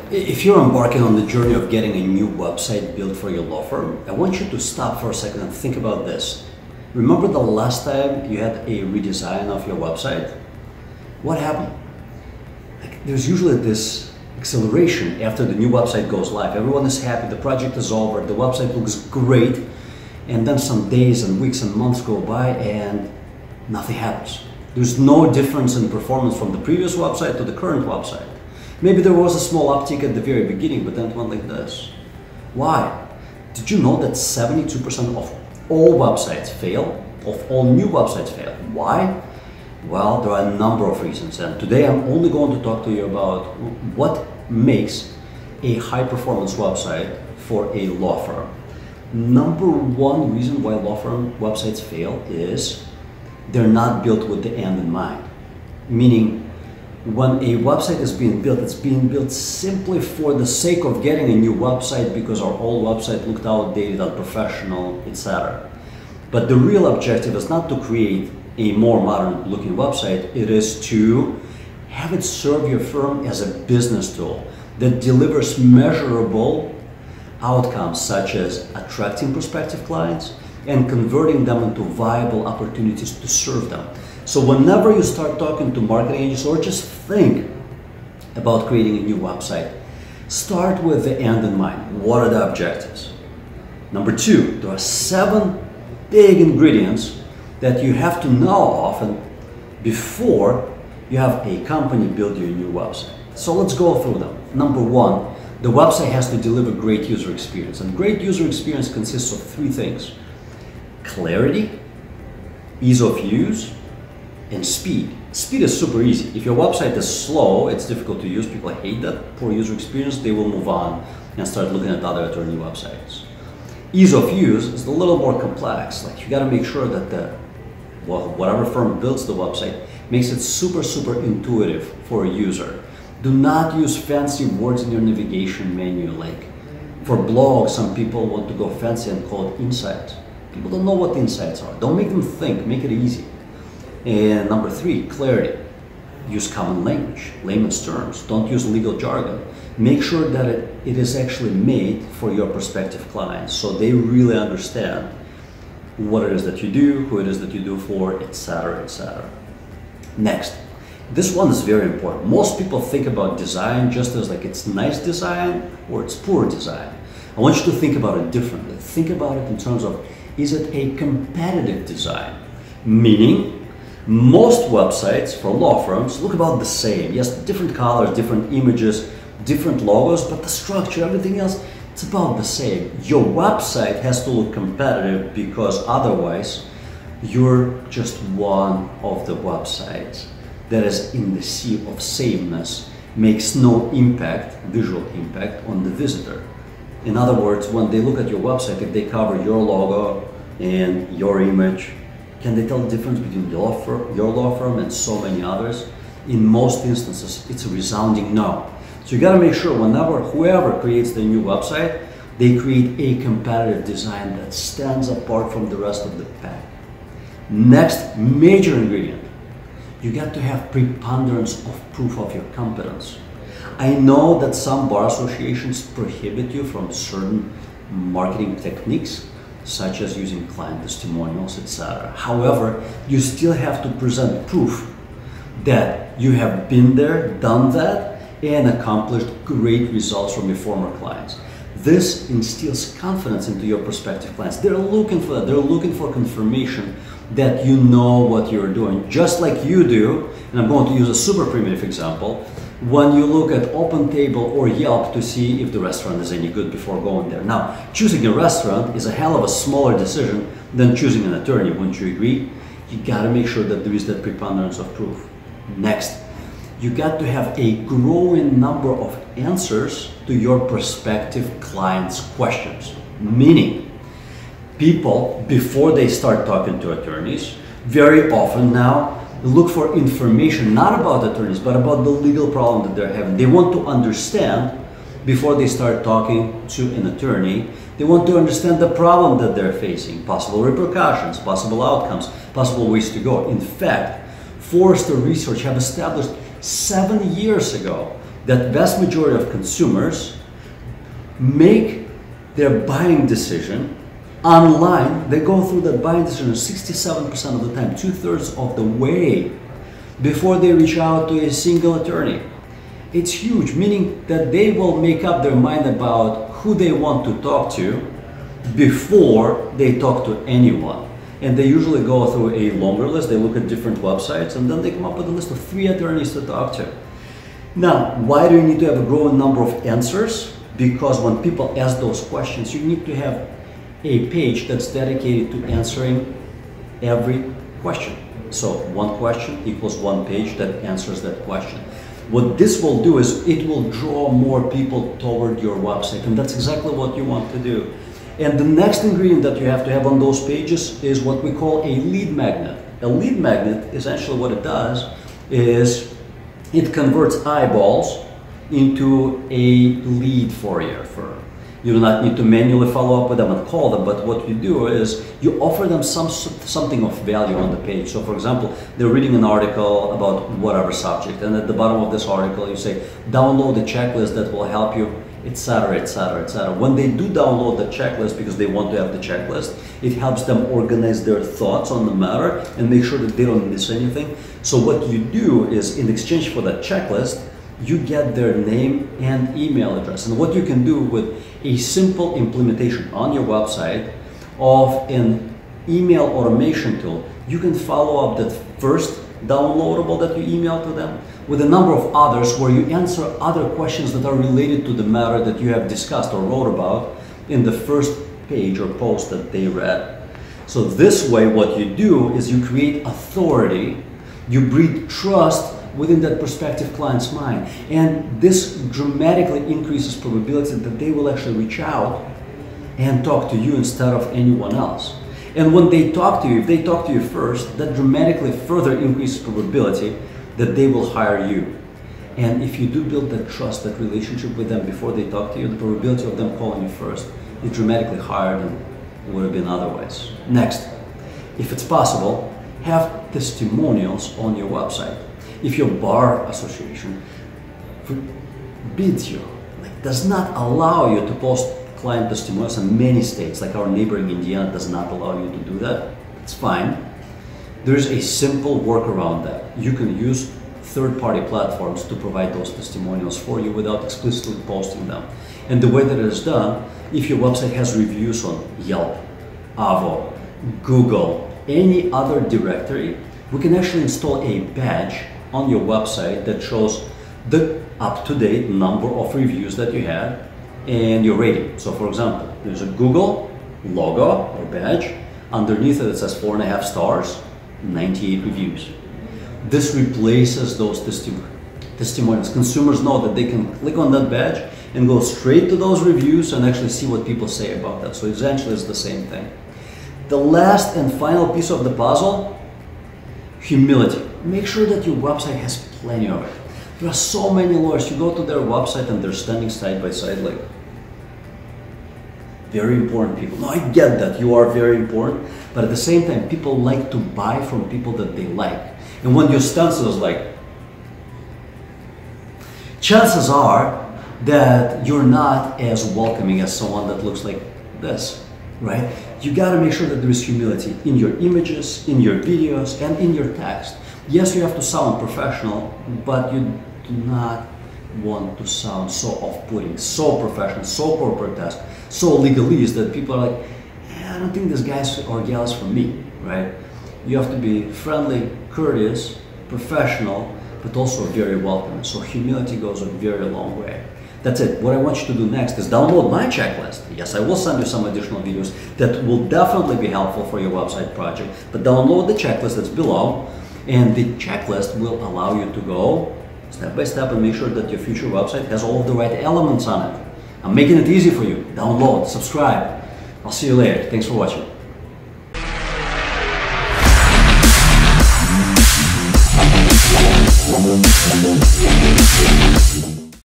If you're embarking on the journey of getting a new website built for your law firm, I want you to stop for a second and think about this. Remember the last time you had a redesign of your website? What happened? There's usually this acceleration after the new website goes live. Everyone is happy, the project is over, the website looks great, and then some days and weeks and months go by and nothing happens. There's no difference in performance from the previous website to the current website. Maybe there was a small uptick at the very beginning, but then it went like this. Why? Did you know that 72% of all websites fail? Of all new websites fail. Why? Well, there are a number of reasons, and today I'm only going to talk to you about what makes a high-performance website for a law firm. Number one reason why law firm websites fail is they're not built with the end in mind. Meaning, when a website is being built, it's being built simply for the sake of getting a new website because our old website looked outdated, unprofessional, etc. But the real objective is not to create a more modern looking website, it is to have it serve your firm as a business tool that delivers measurable outcomes such as attracting prospective clients and converting them into viable opportunities to serve them. So whenever you start talking to marketing agents or just think about creating a new website, start with the end in mind. What are the objectives? Number two, there are 7 big ingredients that you have to know often before you have a company build your new website. So let's go through them. Number one, the website has to deliver great user experience. And great user experience consists of 3 things: clarity, ease of use, and speed. Speed is super easy. If your website is slow, it's difficult to use, people hate that poor user experience, they will move on and start looking at other attorney websites. Ease of use is a little more complex. Like, you got to make sure that whatever firm builds the website makes it super intuitive for a user. Do not use fancy words in your navigation menu. Like for blogs, some people want to go fancy and call it insights. People don't know what the insights are. Don't make them think, make it easy. And number 3, clarity. Use common language, layman's terms. Don't use legal jargon. Make sure that it is actually made for your prospective clients so they really understand what it is that you do, who it is that you do for, etc., etc. Next, this one is very important. Most people think about design just as like it's nice design or it's poor design. I want you to think about it differently. Think about it in terms of, is it a competitive design? Meaning, most websites for law firms look about the same. Yes, different colors, different images, different logos, but the structure, everything else, it's about the same. Your website has to look competitive because otherwise you're just one of the websites that is in the sea of sameness, makes no impact, visual impact on the visitor. In other words, when they look at your website, if they cover your logo and your image, can they tell the difference between your law firm and so many others? In most instances, it's a resounding no. So you got to make sure whoever creates the new website, they create a competitive design that stands apart from the rest of the pack. Next major ingredient, you got to have preponderance of proof of your competence. I know that some bar associations prohibit you from certain marketing techniques, such as using client testimonials, etc. However, you still have to present proof that you have been there, done that, and accomplished great results from your former clients. This instills confidence into your prospective clients. They're looking for that. They're looking for confirmation that you know what you're doing, just like you do. And I'm going to use a super primitive example. When you look at OpenTable or Yelp to see if the restaurant is any good before going there. Now, choosing a restaurant is a hell of a smaller decision than choosing an attorney, wouldn't you agree? You gotta make sure that there is that preponderance of proof. Next, you got to have a growing number of answers to your prospective clients' questions. Meaning, people, before they start talking to attorneys, very often now look for information not about attorneys, but about the legal problem that they're having. They want to understand, before they start talking to an attorney, they want to understand the problem that they're facing, possible repercussions, possible outcomes, possible ways to go. In fact, Forrester Research have established 7 years ago that vast majority of consumers make their buying decision online. They go through that buying decision 67% of the time, 2/3 of the way, before they reach out to a single attorney. It's huge, meaning that they will make up their mind about who they want to talk to before they talk to anyone. And they usually go through a longer list. They look at different websites and then they come up with a list of 3 attorneys to talk to. Now, why do you need to have a growing number of answers? Because when people ask those questions, you need to have a page that's dedicated to answering every question. So one question equals one page that answers that question. What this will do is it will draw more people toward your website, and that's exactly what you want to do. And the next ingredient that you have to have on those pages is what we call a lead magnet. A lead magnet, essentially what it does is it converts eyeballs into a lead for your firm. You do not need to manually follow up with them and call them, but what you do is you offer them something of value on the page. So for example, they're reading an article about whatever subject, and at the bottom of this article you say, download the checklist that will help you, etc., etc., etc. When they do download the checklist because they want to have the checklist, it helps them organize their thoughts on the matter and make sure that they don't miss anything. So what you do is, in exchange for that checklist, you get their name and email address. And what you can do with a simple implementation on your website of an email automation tool, you can follow up that first downloadable that you email to them with a number of others where you answer other questions that are related to the matter that you have discussed or wrote about in the first page or post that they read. So this way, what you do is you create authority, you breed trust within that prospective client's mind, and this dramatically increases probability that they will actually reach out and talk to you instead of anyone else. And when they talk to you, if they talk to you first, that dramatically further increases probability that they will hire you. And if you do build that trust, that relationship with them before they talk to you, the probability of them calling you first is dramatically higher than it would have been otherwise. Next, if it's possible, have testimonials on your website. If your bar association forbids you, does not allow you to post client testimonials in many states, like our neighboring Indiana does not allow you to do that, it's fine. There's a simple workaround that you can use third-party platforms to provide those testimonials for you without explicitly posting them. And the way that it is done, if your website has reviews on Yelp, Avvo, Google, any other directory, we can actually install a badge on your website that shows the up-to-date number of reviews that you had and your rating. So for example, there's a Google logo or badge. Underneath it, it says 4.5 stars, 98 reviews. This replaces those testimonials. Consumers know that they can click on that badge and go straight to those reviews and actually see what people say about that. So essentially it's the same thing. The last and final piece of the puzzle, humility. Make sure that your website has plenty of it. There are so many lawyers, you go to their website and they're standing side by side like very important people. No, I get that, you are very important, but at the same time, people like to buy from people that they like. And when your stance is like, chances are that you're not as welcoming as someone that looks like this, right? You gotta make sure that there is humility in your images, in your videos, and in your text. Yes, you have to sound professional, but you do not want to sound so off-putting, so professional, so corporate-esque, so legalese that people are like, I don't think this guy's or gal is for me, right? You have to be friendly, courteous, professional, but also very welcoming. So humility goes a very long way. That's it. What I want you to do next is download my checklist. Yes, I will send you some additional videos that will definitely be helpful for your website project, but download the checklist that's below, and the checklist will allow you to go step by step and make sure that your future website has all of the right elements on it. I'm making it easy for you. Download, subscribe. I'll see you later. Thanks for watching.